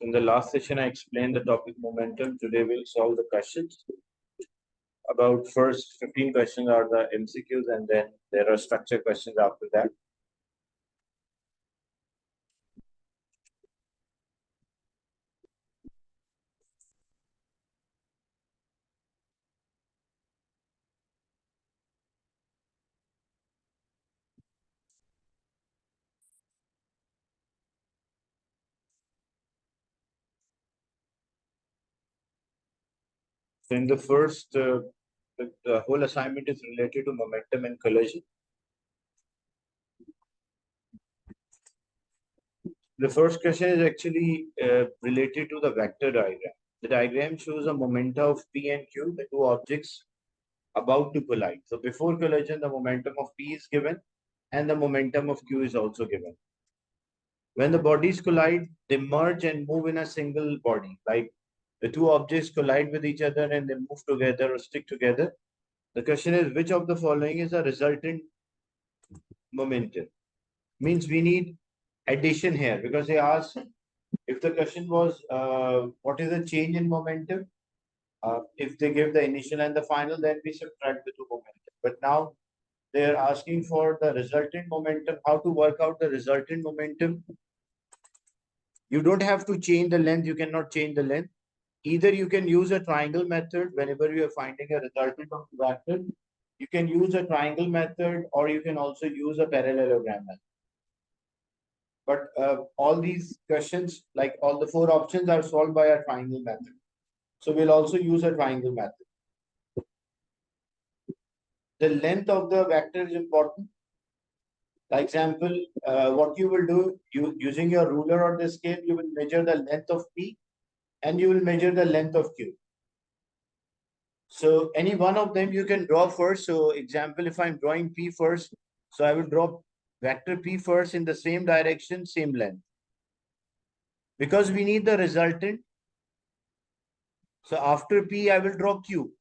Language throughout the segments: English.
In the last session, I explained the topic momentum. Today, we'll solve the questions. About first 15 questions are the MCQs, and then there are structure questions after that. So in the first, the whole assignment is related to momentum and collision. The first question is actually related to the vector diagram. The diagram shows a momentum of P and Q, the two objects about to collide. So before collision, the momentum of P is given and the momentum of Q is also given. When the bodies collide, they merge and move in a single body. Like the two objects collide with each other and they move together or stick together. The question is, which of the following is a resultant momentum? Means we need addition here, because they asked, if the question was, what is the change in momentum? If they give the initial and the final, then we subtract the two momentum. But now they are asking for the resultant momentum. How to work out the resultant momentum? You don't have to change the length. You cannot change the length. Either you can use a triangle method whenever you are finding a resultant of the vector. You can use a triangle method, or you can also use a parallelogram method. But all these questions, like all the four options, are solved by a triangle method. So we'll also use a triangle method. The length of the vector is important. Like example, what you will do, using your ruler or the scale, you will measure the length of P and you will measure the length of Q. So any one of them you can draw first. So example, if I'm drawing P first, so I will draw vector P first in the same direction, same length. Because we need the resultant. So after P, I will draw Q.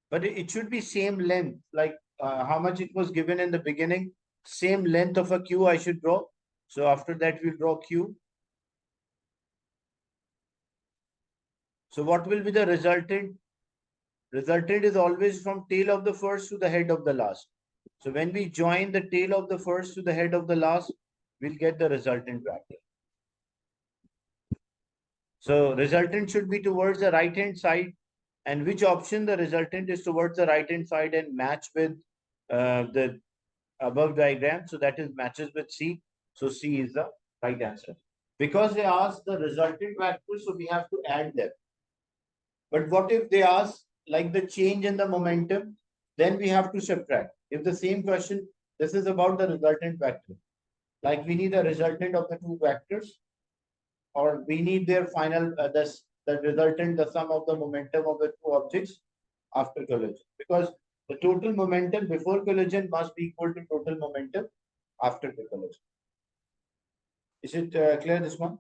But it should be same length, like how much it was given in the beginning. Same length of a Q I should draw. So after that, we'll draw Q. So what will be the resultant? Resultant is always from tail of the first to the head of the last. So when we join the tail of the first to the head of the last, we'll get the resultant vector. So resultant should be towards the right hand side. And which option? The resultant is towards the right hand side and match with the above diagram. So that is matches with C. So C is the right answer. Because they asked the resultant vector, so we have to add them. But what if they ask like the change in the momentum? Then we have to subtract. If the same question, this is about the resultant vector. Like we need the resultant of the two vectors, or we need their final, the resultant, the sum of the momentum of the two objects after collision. Because the total momentum before collision must be equal to total momentum after the collision. Is it clear, this one?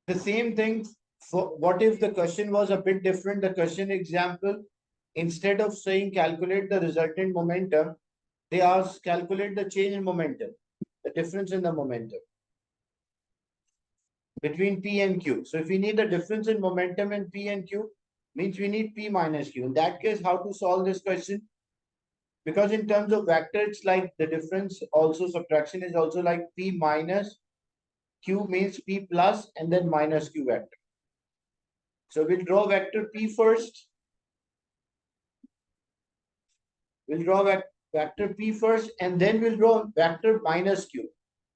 The same thing, for what if the question was a bit different? The question example, instead of saying calculate the resultant momentum, they ask calculate the change in momentum, the difference in the momentum between P and Q. So if we need the difference in momentum in P and Q, means we need P minus Q. In that case, how to solve this question? Because in terms of vector, it's like the difference, also subtraction is also like P minus Q means P plus and then minus Q vector. So we'll draw vector P first. We'll draw vector P first and then we'll draw vector minus Q.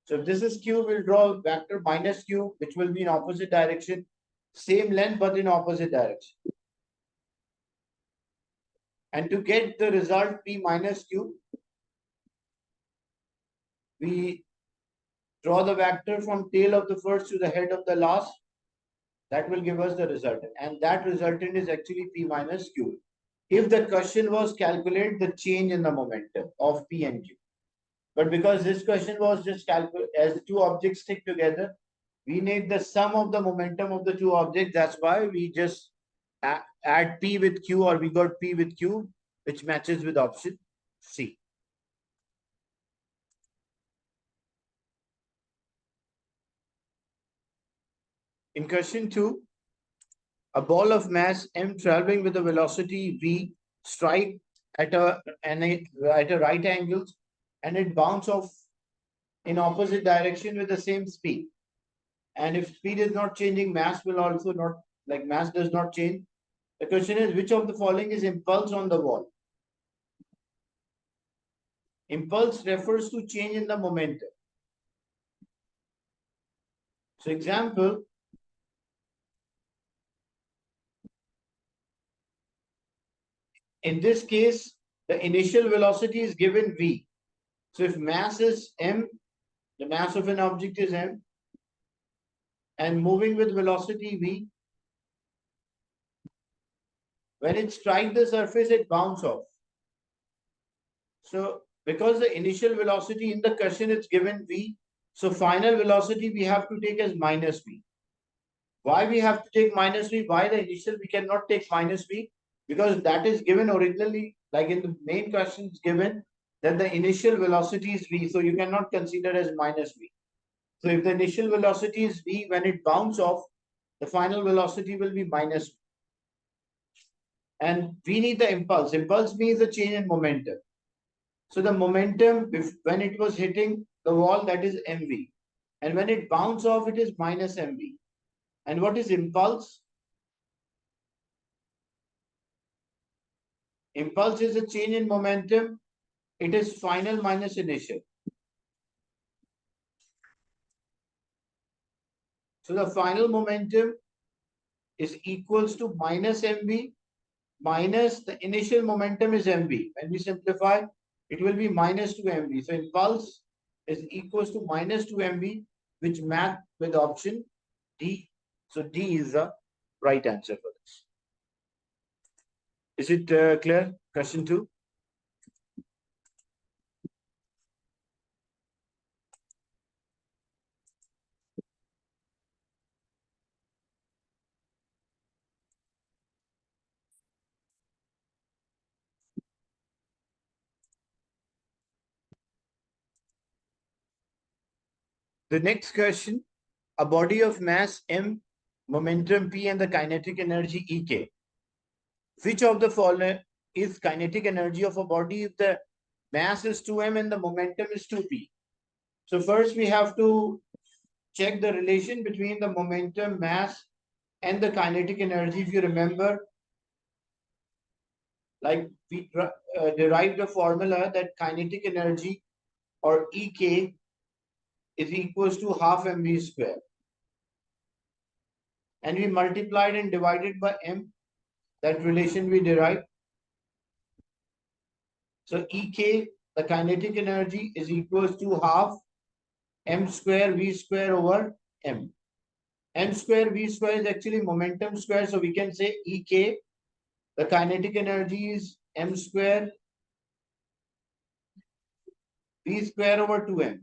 So if this is Q, we'll draw vector minus Q, which will be in opposite direction. Same length, but in opposite direction. And to get the result P minus Q, we draw the vector from tail of the first to the head of the last. That will give us the resultant. And that resultant is actually P minus Q. If the question was calculate the change in the momentum of P and Q. But because this question was just calculate as the two objects stick together, we need the sum of the momentum of the two objects. That's why we just add P with Q, or we got P with Q, which matches with option C. In question 2, a ball of mass m traveling with a velocity v strike at a right angle, and it bounce off in opposite direction with the same speed. And if speed is not changing, mass will also not, like mass does not change. The question is, which of the following is impulse on the wall? Impulse refers to change in the momentum. So example, in this case, the initial velocity is given v. So if mass is m, the mass of an object is m, and moving with velocity v, when it strikes the surface, it bounces off. So because the initial velocity in the question is given v, so final velocity we have to take as minus v. Why we have to take minus v? Why the initial we cannot take minus v? Because that is given originally, like in the main question is given that the initial velocity is v, so you cannot consider as minus v. So if the initial velocity is v, when it bounces off, the final velocity will be minus v. And we need the impulse. Impulse means the change in momentum. So the momentum, when it was hitting the wall, that is mv. And when it bounces off, it is minus mv. And what is impulse? Impulse is a change in momentum. It is final minus initial. So the final momentum is equals to minus mv minus the initial momentum is mv. When we simplify, it will be minus 2 mv. So impulse is equals to minus 2 mv, which match with option D. So D is the right answer for this. Is it clear? Question 2. The next question, a body of mass m, momentum p, and the kinetic energy ek. Which of the following is kinetic energy of a body if the mass is 2m and the momentum is 2p? So first we have to check the relation between the momentum, mass, and the kinetic energy. If you remember, like we derived a formula that kinetic energy or ek is equals to half mv square. And we multiplied and divided by m, that relation we derived. So ek, the kinetic energy, is equals to half m square v square over m. M square v square is actually momentum square. So we can say ek, the kinetic energy is m square v square over 2m.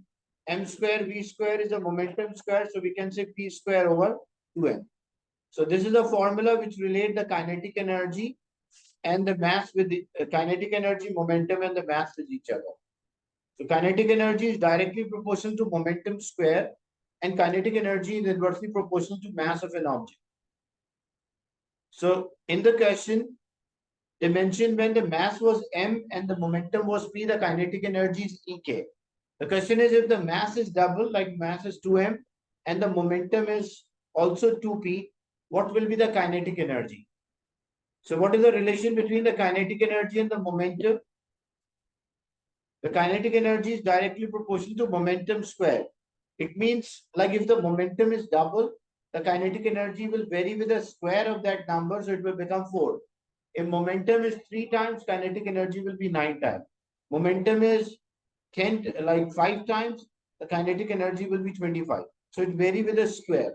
M square v square is a momentum square. So we can say p square over 2m. So this is a formula which relate the kinetic energy and the mass with the kinetic energy, momentum, and the mass with each other. So kinetic energy is directly proportional to momentum square, and kinetic energy is inversely proportional to mass of an object. So in the question, they mentioned when the mass was m and the momentum was p, the kinetic energy is ek. The question is, if the mass is double, like mass is 2m, and the momentum is also 2p, what will be the kinetic energy? So what is the relation between the kinetic energy and the momentum? The kinetic energy is directly proportional to momentum square. It means, like if the momentum is double, the kinetic energy will vary with the square of that number, so it will become 4. If momentum is 3 times, kinetic energy will be 9 times. Momentum is 10, like 5 times, the kinetic energy will be 25. So it varies with the square.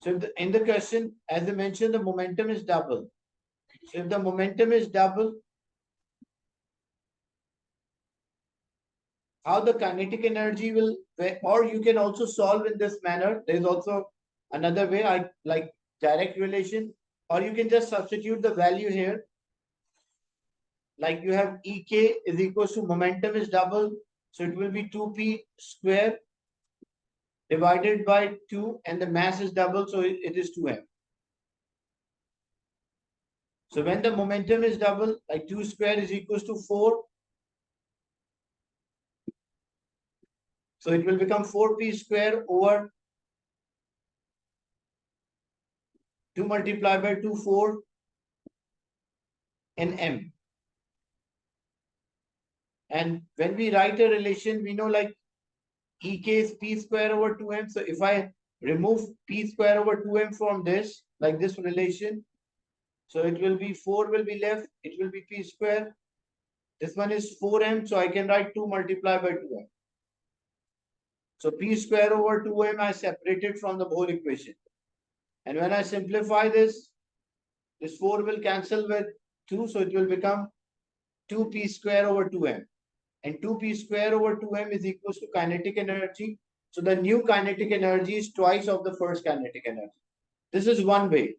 So in the question, as I mentioned, the momentum is double. So if the momentum is double, how the kinetic energy will, or you can also solve in this manner. There is also another way. I like direct relation, or you can just substitute the value here. Like you have EK is equals to momentum is double. So it will be 2p square divided by 2, and the mass is double. So it is 2m. So when the momentum is double, like 2 square is equals to 4. So it will become 4p square over 2 multiplied by 2, 4 in m. And when we write a relation, we know like EK is p square over 2m. So if I remove p square over 2m from this, like this relation, so it will be 4 will be left. It will be p square. This one is 4m. So I can write 2 multiplied by 2m. So p square over 2m I separated from the whole equation. And when I simplify this 4 will cancel with 2. So it will become 2p square over 2m. And 2p square over 2m is equals to kinetic energy. So the new kinetic energy is twice of the first kinetic energy. This is one way.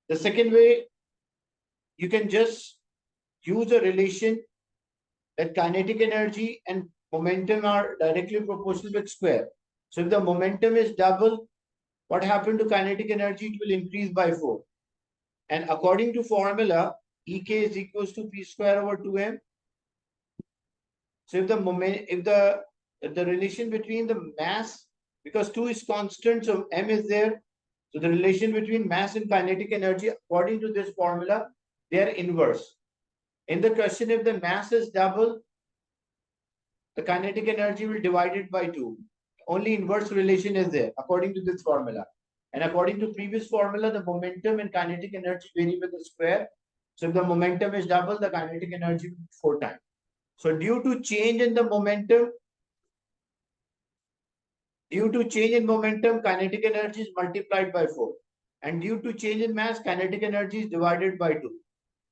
The second way, you can just use a relation that kinetic energy and momentum are directly proportional with square. So if the momentum is double, what happened to kinetic energy? It will increase by 4. And according to formula, EK is equals to p square over 2m. So if the relation between the mass, because 2 is constant, so m is there. So the relation between mass and kinetic energy, according to this formula, they are inverse. In the question, if the mass is double, the kinetic energy will divide it by 2. Only inverse relation is there according to this formula. And according to previous formula, the momentum and kinetic energy vary with the square. So if the momentum is double, the kinetic energy will be 4 times. So due to change in momentum, kinetic energy is multiplied by 4. And due to change in mass, kinetic energy is divided by 2.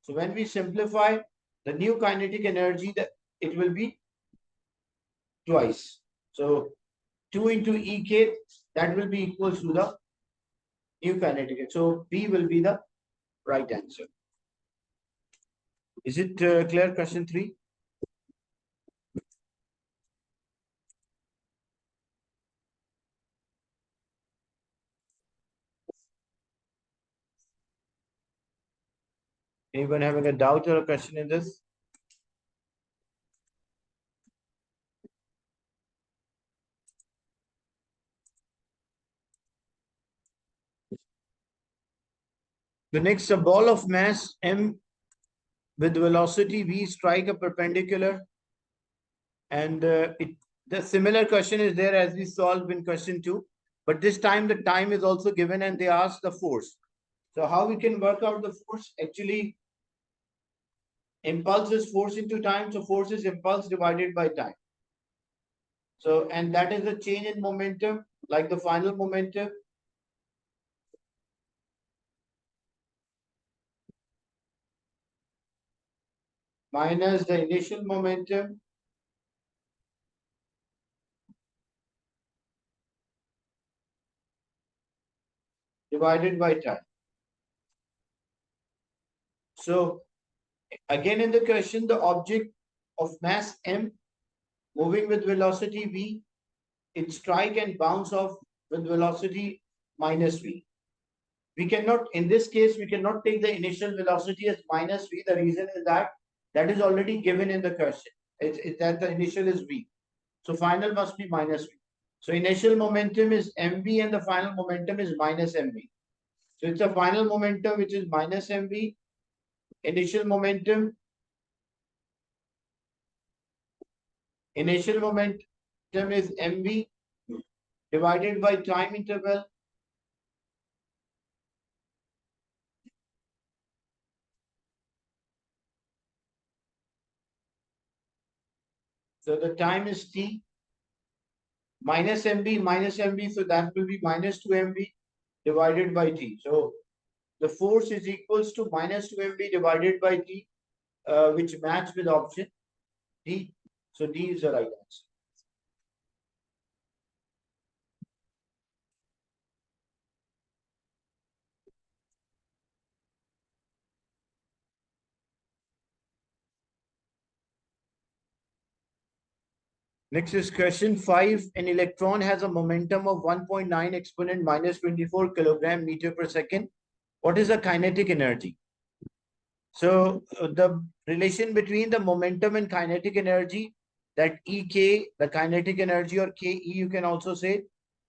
So when we simplify the new kinetic energy, it will be twice. So 2 into EK, that will be equals to the new kinetic. So B will be the right answer. Is it clear? Question 3. Anyone having a doubt or a question in this? The next, a ball of mass m with velocity v strike a perpendicular, and the similar question is there as we solved in question 2, but this time the time is also given and they ask the force. So how we can work out the force? Actually, impulse is force into time, so force is impulse divided by time. So, and that is the change in momentum, like the final momentum minus the initial momentum divided by time. So again in the question, the object of mass m moving with velocity v, it strike and bounce off with velocity minus v. We cannot, in this case, we cannot take the initial velocity as minus v. The reason is that that is already given in the question. It's that the initial is v. So final must be minus v. So initial momentum is mv and the final momentum is minus mv. So it's a final momentum which is minus mv. Initial momentum is mv divided by time interval. So the time is t minus mv, so that will be minus 2 mv divided by t. So the force is equals to minus 2 mv divided by t, which match with option D. So D is the right answer. Next is question 5. An electron has a momentum of 1.9 exponent minus 24 kilogram meter per second. What is the kinetic energy? So the relation between the momentum and kinetic energy, that EK, the kinetic energy, or KE, you can also say,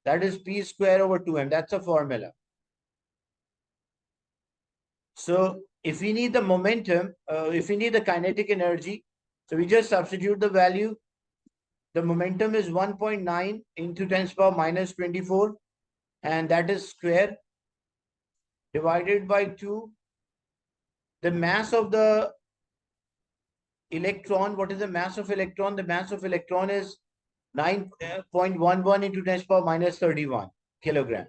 that is P square over 2m. That's a formula. So if we need the momentum, if we need the kinetic energy, so we just substitute the value. The momentum is 1.9 into 10 to the power minus 24, and that is square divided by 2. The mass of the electron, what is the mass of electron? The mass of electron is 9.11 into 10 to the power minus 31 kilogram.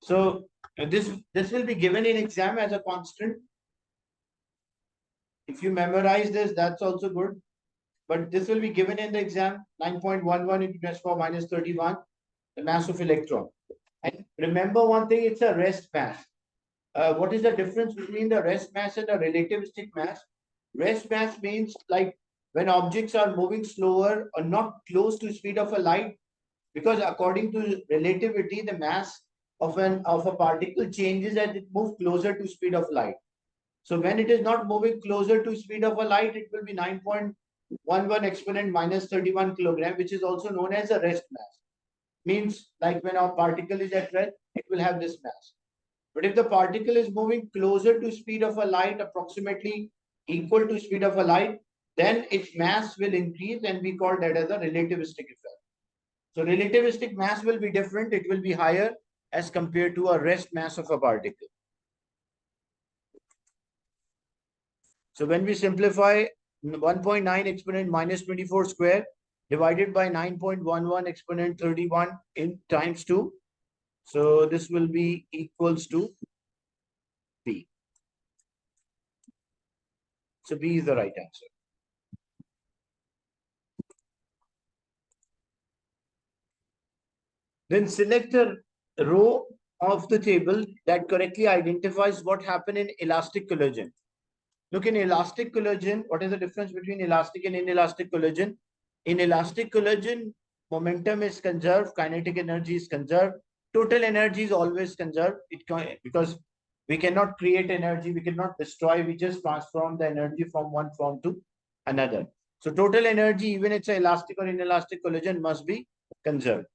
So this will be given in exam as a constant. If you memorize this, that's also good. But this will be given in the exam, 9.11 into 10 to the power minus 31, the mass of electron. And remember one thing, it's a rest mass. What is the difference between the rest mass and the relativistic mass? Rest mass means like when objects are moving slower or not close to speed of a light, because according to relativity, the mass of a particle changes as it moves closer to speed of light. So when it is not moving closer to speed of a light, it will be 9.11 exponent minus 31 kilogram, which is also known as a rest mass. Means like when a particle is at rest, it will have this mass. But if the particle is moving closer to speed of a light, approximately equal to speed of a light, then its mass will increase, and we call that as a relativistic effect. So relativistic mass will be different. It will be higher as compared to a rest mass of a particle. So when we simplify 1.9 exponent minus 24 square divided by 9.11 exponent 31 in times 2. So this will be equals to B. So B is the right answer. Then select a row of the table that correctly identifies what happened in elastic collision. Look, in elastic collision, what is the difference between elastic and inelastic collision? In elastic collision, momentum is conserved, kinetic energy is conserved, total energy is always conserved. Because we cannot create energy, we cannot destroy, we just transform the energy from one form to another. So total energy, even it's an elastic or inelastic collision, must be conserved.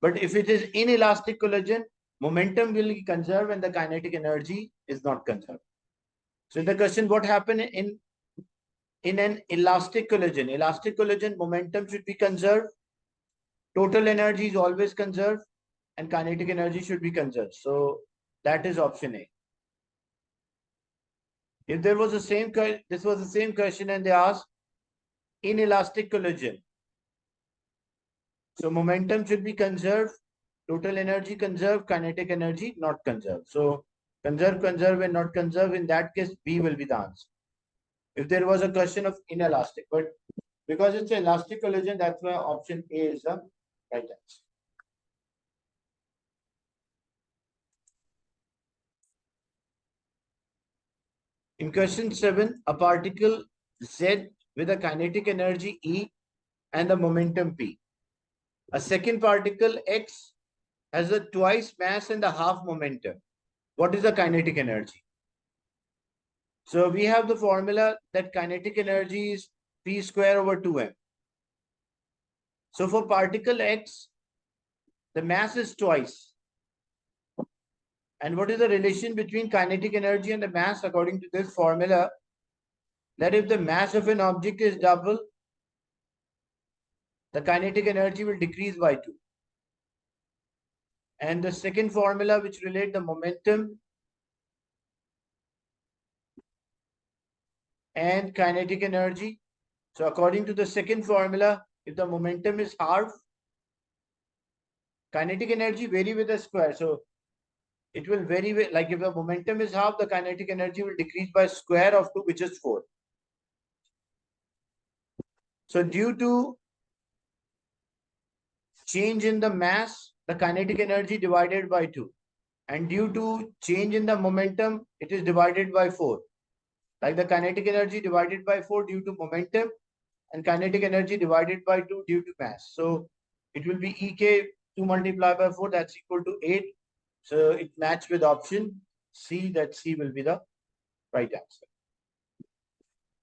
But if it is inelastic collision, momentum will be conserved and the kinetic energy is not conserved. So the question, what happened in an elastic collision? Elastic collision, momentum should be conserved, total energy is always conserved, and kinetic energy should be conserved. So that is option A. If there was this was the same question and they asked inelastic collision. So momentum should be conserved, total energy conserved, kinetic energy not conserved. So conserve, conserve, and not conserve. In that case, B will be the answer. If there was a question of inelastic, but because it's an elastic collision, that's why option A is the right answer. In question 7, a particle Z with a kinetic energy E and the momentum P. A second particle X has a twice mass and a half momentum. What is the kinetic energy? So we have the formula that kinetic energy is P square over 2m. So for particle X, the mass is twice. And what is the relation between kinetic energy and the mass according to this formula? That if the mass of an object is double, the kinetic energy will decrease by 2. And the second formula which relate the momentum and kinetic energy. So according to the second formula, if the momentum is half, kinetic energy vary with the square. So it will vary with, like if the momentum is half, the kinetic energy will decrease by square of 2, which is 4. So due to change in the mass, the kinetic energy divided by 2. And due to change in the momentum, it is divided by 4. Like the kinetic energy divided by 4 due to momentum, and kinetic energy divided by 2 due to mass. So it will be Ek 2 multiplied by 4, that's equal to 8. So it matches with option C, that C will be the right answer.